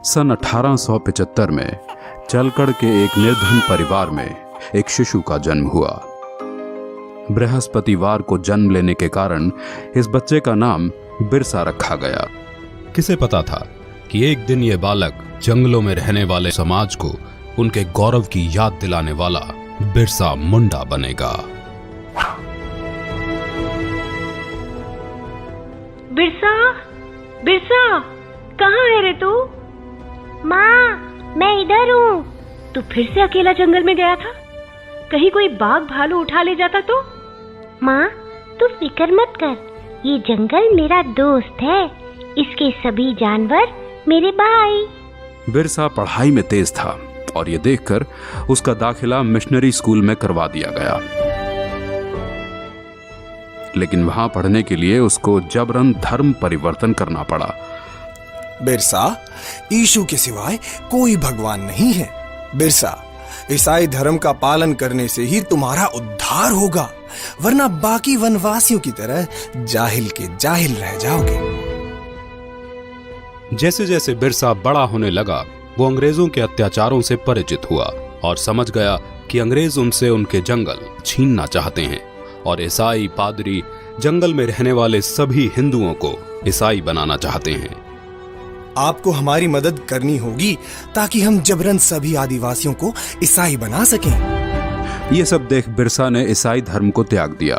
सन 1875 में चलकड़ के एक निर्धन परिवार में एक शिशु का जन्म हुआ। बृहस्पतिवार को जन्म लेने के कारण इस बच्चे का नाम बिरसा रखा गया। किसे पता था कि एक दिन ये बालक जंगलों में रहने वाले समाज को उनके गौरव की याद दिलाने वाला बिरसा मुंडा बनेगा। बिरसा, बिरसा, कहाँ है रे तू? माँ, मैं इधर हूँ। तू फिर से अकेला जंगल में गया था? कहीं कोई बाघ भालू उठा ले जाता तो? माँ, तू फिक्र मत कर, ये जंगल मेरा दोस्त है, इसके सभी जानवर मेरे भाई। बिरसा पढ़ाई में तेज था और ये देखकर उसका दाखिला मिशनरी स्कूल में करवा दिया गया, लेकिन वहां पढ़ने के लिए उसको जबरन धर्म परिवर्तन करना पड़ा। बिरसा, यीशु के सिवाय कोई भगवान नहीं है। बिरसा, ईसाई धर्म का पालन करने से ही तुम्हारा उद्धार होगा, वरना बाकी वनवासियों की तरह जाहिल के जाहिल रह जाओगे। जैसे जैसे बिरसा बड़ा होने लगा, वो अंग्रेजों के अत्याचारों से परिचित हुआ और समझ गया कि अंग्रेज उनसे उनके जंगल छीनना चाहते हैं और ईसाई पादरी जंगल में रहने वाले सभी हिंदुओं को ईसाई बनाना चाहते हैं। आपको हमारी मदद करनी होगी ताकि हम जबरन सभी आदिवासियों को ईसाई बना सकें। ये सब देख बिरसा ने ईसाई धर्म को त्याग दिया।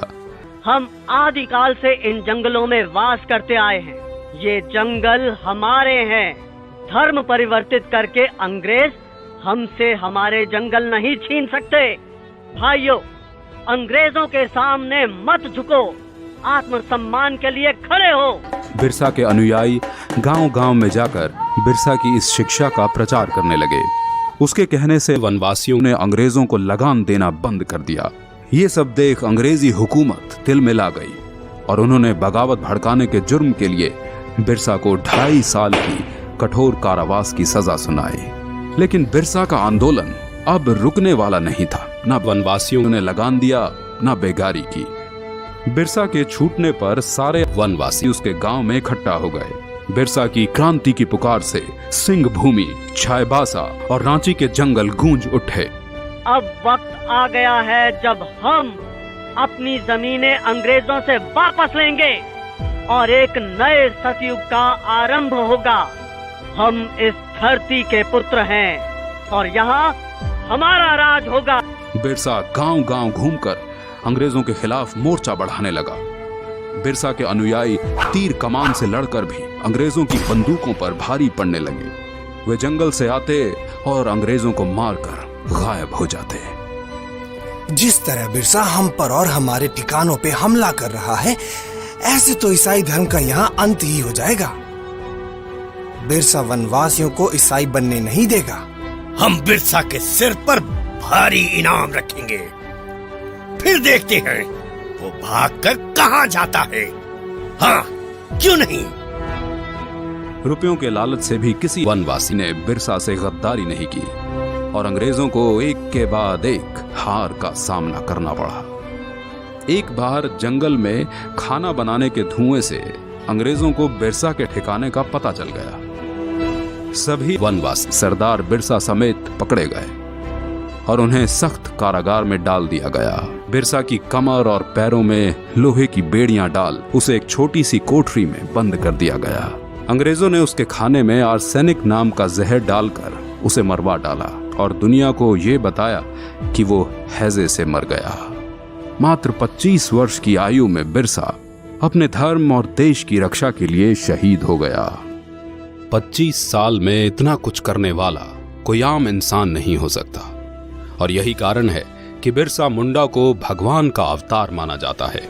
हम आदिकाल से इन जंगलों में वास करते आए हैं, ये जंगल हमारे हैं। धर्म परिवर्तित करके अंग्रेज हमसे हमारे जंगल नहीं छीन सकते। भाइयों, अंग्रेजों के सामने मत झुको, आत्मसम्मान के लिए खड़े हो। बिरसा के अनुयायी गांव-गांव में जाकर बिरसा की इस शिक्षा का प्रचार करने लगे। उसके कहने से वनवासियों ने अंग्रेजों को लगान देना बंद कर दिया। ये सब देख अंग्रेजी हुकूमत तिल में ला गई और उन्होंने बगावत भड़काने के जुर्म के लिए बिरसा को 2.5 साल की कठोर कारावास की सजा सुनाई। लेकिन बिरसा का आंदोलन अब रुकने वाला नहीं था। न वनवासियों ने लगान दिया, न बेगारी की। बिरसा के छूटने पर सारे वनवासी उसके गांव में इकट्ठा हो गए। बिरसा की क्रांति की पुकार से सिंह भूमि, चाईबासा और रांची के जंगल गूंज उठे। अब वक्त आ गया है जब हम अपनी जमीनें अंग्रेजों से वापस लेंगे और एक नए सतयुग का आरंभ होगा। हम इस धरती के पुत्र हैं और यहाँ हमारा राज होगा। बिरसा गांव-गांव घूमकर अंग्रेजों के खिलाफ मोर्चा बढ़ाने लगा। बिरसा के अनुयायी तीर कमान से लड़कर भी अंग्रेजों की बंदूकों पर भारी पड़ने लगे। वे जंगल से आते और अंग्रेजों को मारकर गायब हो जाते। जिस तरह बिरसा हम पर और हमारे ठिकानों पे हमला कर रहा है, ऐसे तो ईसाई धर्म का यहाँ अंत ही हो जाएगा। बिरसा वनवासियों को ईसाई बनने नहीं देगा। हम बिरसा के सिर पर भारी इनाम रखेंगे, फिर देखते हैं वो भागकर कहाँ जाता है। हाँ, क्यों नहीं? रुपयों के लालच से भी किसी वनवासी ने बिरसा से गद्दारी नहीं की और अंग्रेजों को एक के बाद एक हार का सामना करना पड़ा। एक बार जंगल में खाना बनाने के धुएं से अंग्रेजों को बिरसा के ठिकाने का पता चल गया। सभी वनवासी सरदार बिरसा समेत पकड़े गए और उन्हें सख्त कारागार में डाल दिया गया। बिरसा की कमर और पैरों में लोहे की बेड़ियां डाल उसे एक छोटी सी कोठरी में बंद कर दिया गया। अंग्रेजों ने उसके खाने में आर्सेनिक नाम का जहर डालकर उसे मरवा डाला और दुनिया को ये बताया कि वो हैजे से मर गया। मात्र 25 वर्ष की आयु में बिरसा अपने धर्म और देश की रक्षा के लिए शहीद हो गया। 25 साल में इतना कुछ करने वाला कोई आम इंसान नहीं हो सकता और यही कारण है कि बिरसा मुंडा को भगवान का अवतार माना जाता है।